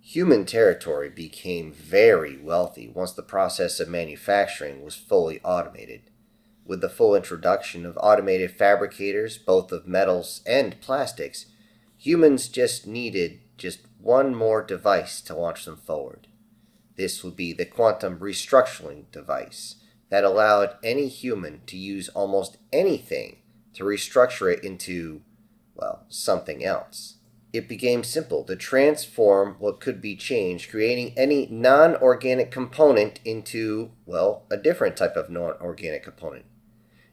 Human territory became very wealthy once the process of manufacturing was fully automated. With the full introduction of automated fabricators, both of metals and plastics, humans just needed just one more device to launch them forward. This would be the quantum restructuring device that allowed any human to use almost anything to restructure it into, well, something else. It became simple to transform what could be changed, creating any non-organic component into, well, a different type of non-organic component.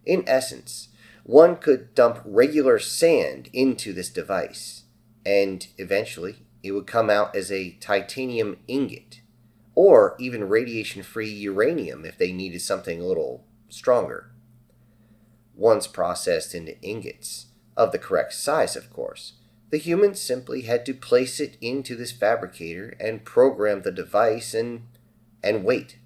In essence, one could dump regular sand into this device, and eventually it would come out as a titanium ingot, or even radiation-free uranium if they needed something a little stronger. Once processed into ingots, of the correct size of course, the humans simply had to place it into this fabricator and program the device and wait.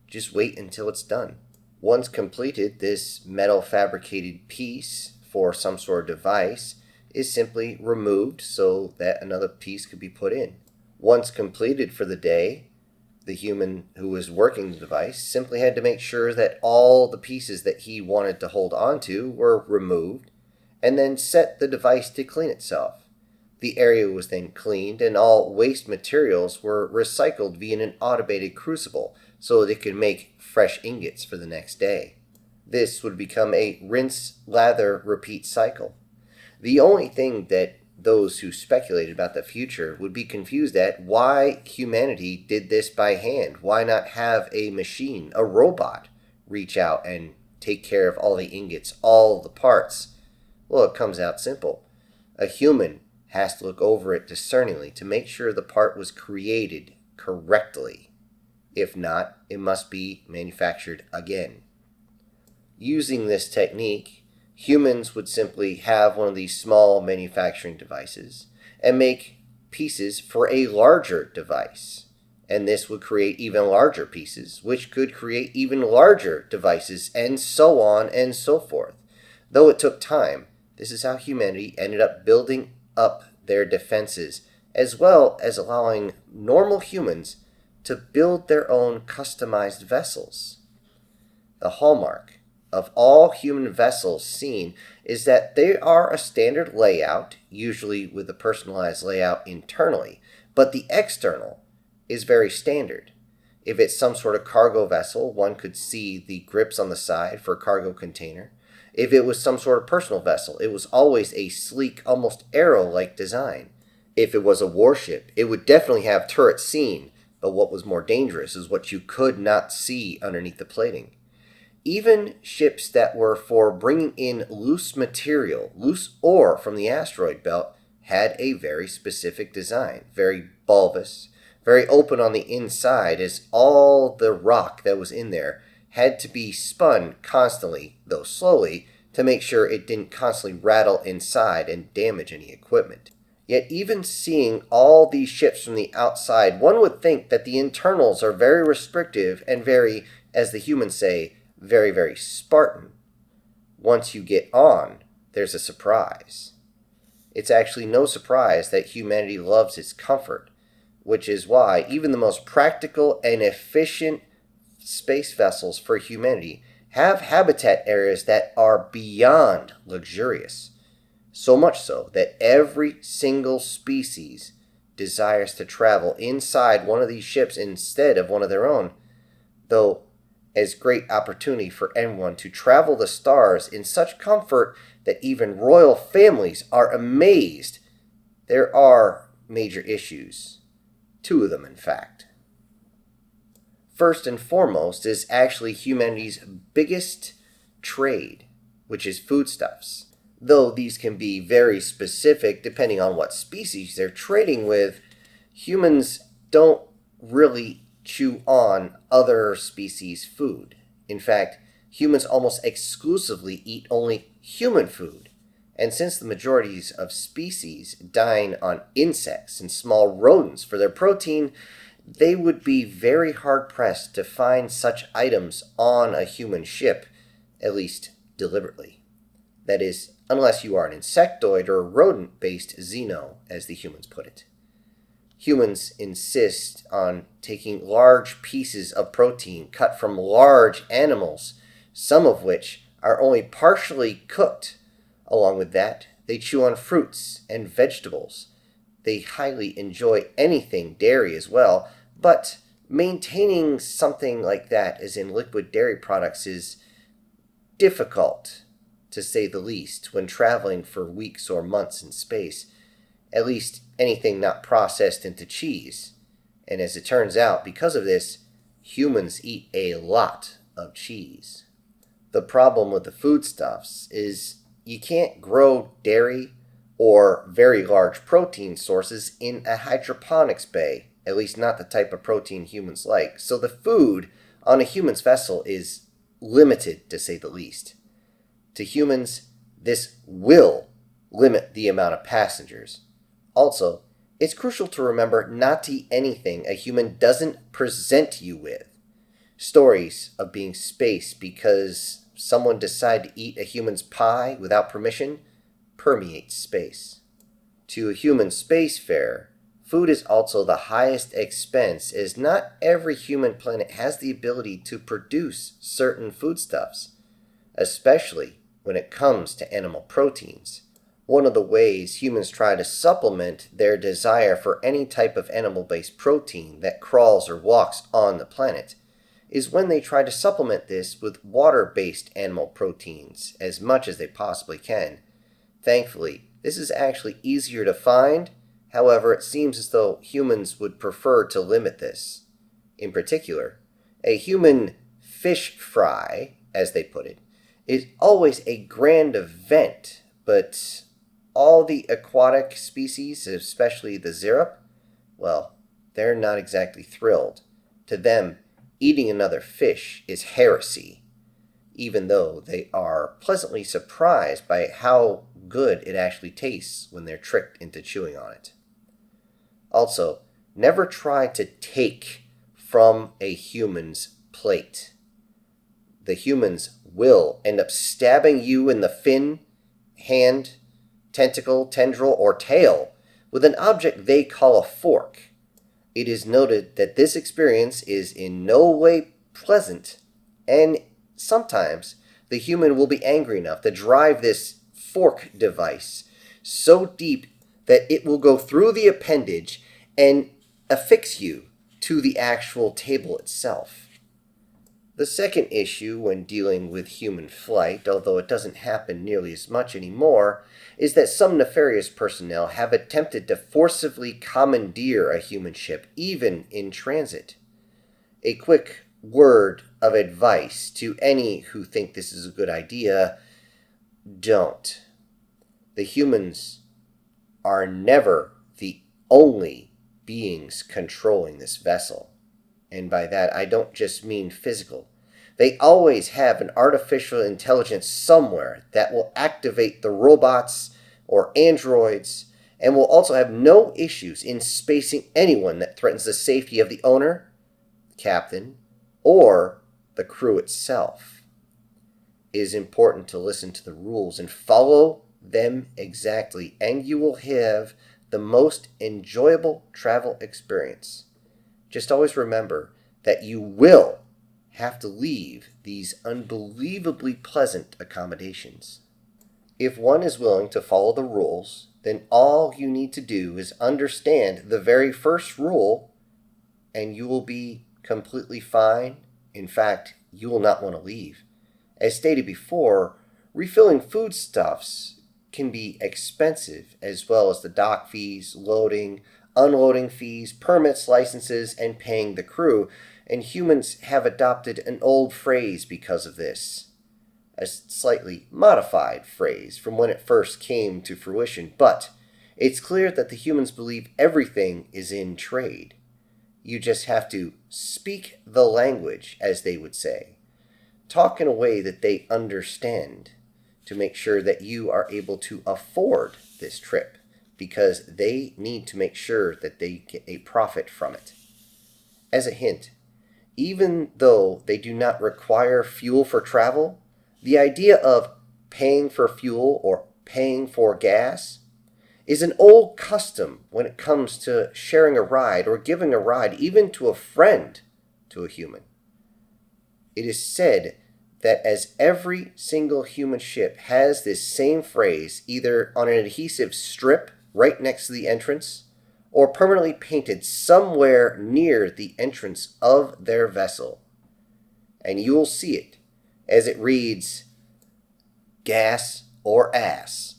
Just wait until it's done. Once completed, this metal fabricated piece for some sort of device is simply removed so that another piece could be put in. Once completed for the day, the human who was working the device simply had to make sure that all the pieces that he wanted to hold onto were removed, and then set the device to clean itself. The area was then cleaned, and all waste materials were recycled via an automated crucible so that it could make fresh ingots for the next day. This would become a rinse, lather, repeat cycle. The only thing that those who speculated about the future would be confused at why humanity did this by hand. Why not have a machine, a robot, reach out and take care of all the ingots, all the parts? Well, it comes out simple. A human has to look over it discerningly to make sure the part was created correctly. If not, it must be manufactured again. Using this technique, humans would simply have one of these small manufacturing devices and make pieces for a larger device. And this would create even larger pieces, which could create even larger devices, and so on and so forth. Though it took time, this is how humanity ended up building up their defenses, as well as allowing normal humans to build their own customized vessels. The hallmark of all human vessels seen is that they are a standard layout, usually with a personalized layout internally, but the external is very standard. If it's some sort of cargo vessel, one could see the grips on the side for a cargo container. If it was some sort of personal vessel, it was always a sleek, almost arrow-like design. If it was a warship, it would definitely have turrets seen, but what was more dangerous is what you could not see underneath the plating. Even ships that were for bringing in loose material, loose ore from the asteroid belt, had a very specific design, very bulbous, very open on the inside, as all the rock that was in there had to be spun constantly, though slowly, to make sure it didn't constantly rattle inside and damage any equipment. Yet even seeing all these ships from the outside, one would think that the internals are very restrictive and very, as the humans say, very, very Spartan. Once you get on, there's a surprise. It's actually no surprise that humanity loves its comfort, which is why even the most practical and efficient space vessels for humanity have habitat areas that are beyond luxurious. So much so that every single species desires to travel inside one of these ships instead of one of their own, though as great opportunity for anyone to travel the stars in such comfort that even royal families are amazed. There are major issues. 2 of them, in fact. First and foremost is actually humanity's biggest trade, which is foodstuffs. Though these can be very specific depending on what species they're trading with, humans don't really chew on other species' food. In fact, humans almost exclusively eat only human food. And since the majorities of species dine on insects and small rodents for their protein, they would be very hard-pressed to find such items on a human ship, at least deliberately. That is, unless you are an insectoid or rodent-based xeno, as the humans put it. Humans insist on taking large pieces of protein cut from large animals, some of which are only partially cooked. Along with that, they chew on fruits and vegetables. They highly enjoy anything dairy as well, but maintaining something like that as in liquid dairy products is difficult, to say the least, when traveling for weeks or months in space. At least anything not processed into cheese. And as it turns out, because of this, humans eat a lot of cheese. The problem with the foodstuffs is you can't grow dairy or very large protein sources in a hydroponics bay, at least not the type of protein humans like. So the food on a human's vessel is limited, to say the least. To humans, this will limit the amount of passengers. Also, it's crucial to remember not to eat anything a human doesn't present you with. Stories of being spaced because someone decided to eat a human's pie without permission permeate space. To a human spacefarer, food is also the highest expense, as not every human planet has the ability to produce certain foodstuffs, especially when it comes to animal proteins. One of the ways humans try to supplement their desire for any type of animal-based protein that crawls or walks on the planet is when they try to supplement this with water-based animal proteins as much as they possibly can. Thankfully, this is actually easier to find. However, it seems as though humans would prefer to limit this. In particular, a human fish fry, as they put it, is always a grand event, but all the aquatic species, especially the xerop, well, they're not exactly thrilled. To them, eating another fish is heresy, even though they are pleasantly surprised by how good it actually tastes when they're tricked into chewing on it. Also, never try to take from a human's plate. The humans will end up stabbing you in the fin, hand, tentacle, tendril, or tail with an object they call a fork. It is noted that this experience is in no way pleasant, and sometimes the human will be angry enough to drive this fork device so deep that it will go through the appendage and affix you to the actual table itself. The second issue when dealing with human flight, although it doesn't happen nearly as much anymore, is that some nefarious personnel have attempted to forcibly commandeer a human ship, even in transit. A quick word of advice to any who think this is a good idea: don't. The humans are never the only beings controlling this vessel. And by that, I don't just mean physical. They always have an artificial intelligence somewhere that will activate the robots or androids, and will also have no issues in spacing anyone that threatens the safety of the owner, captain, or the crew itself. It is important to listen to the rules and follow them exactly, and you will have the most enjoyable travel experience. Just always remember that you will have to leave these unbelievably pleasant accommodations. If one is willing to follow the rules, then all you need to do is understand the very first rule, and you will be completely fine. In fact, you will not want to leave. As stated before, refilling foodstuffs can be expensive, as well as the dock fees, loading, unloading fees, permits, licenses, and paying the crew, and humans have adopted an old phrase because of this. A slightly modified phrase from when it first came to fruition, but it's clear that the humans believe everything is in trade. You just have to speak the language, as they would say. Talk in a way that they understand to make sure that you are able to afford this trip, because they need to make sure that they get a profit from it. As a hint, even though they do not require fuel for travel, the idea of paying for fuel or paying for gas is an old custom when it comes to sharing a ride or giving a ride even to a friend to a human. It is said that as every single human ship has this same phrase either on an adhesive strip right next to the entrance or permanently painted somewhere near the entrance of their vessel. And you'll see it as it reads, "Gas or ass,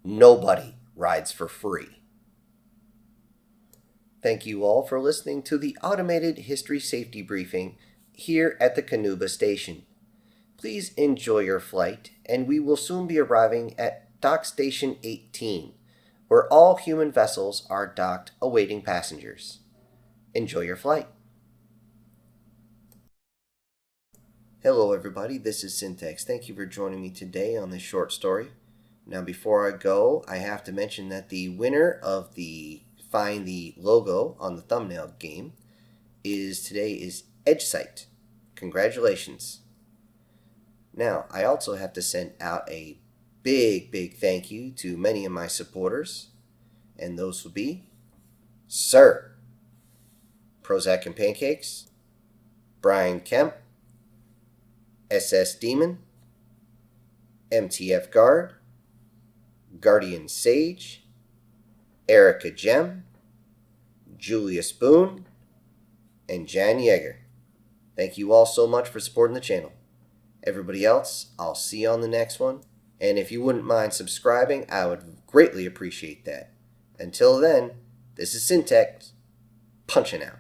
nobody rides for free." Thank you all for listening to the Automated History Safety Briefing here at the Canuba Station. Please enjoy your flight, and we will soon be arriving at Dock Station 18, where all human vessels are docked awaiting passengers. Enjoy your flight. Hello everybody, this is Syntax. Thank you for joining me today on this short story. Now before I go, I have to mention that the winner of the Find the Logo on the Thumbnail game is EdgeSight. Congratulations. Now, I also have to send out a big thank you to many of my supporters, and those would be Sir, Prozac and Pancakes, Brian Kemp, SS Demon, MTF Guard, Guardian Sage, Erica Gem, Julius Boone, and Jan Yeager. Thank you all so much for supporting the channel. Everybody else, I'll see you on the next one. And if you wouldn't mind subscribing, I would greatly appreciate that. Until then, this is Syntax, punching out.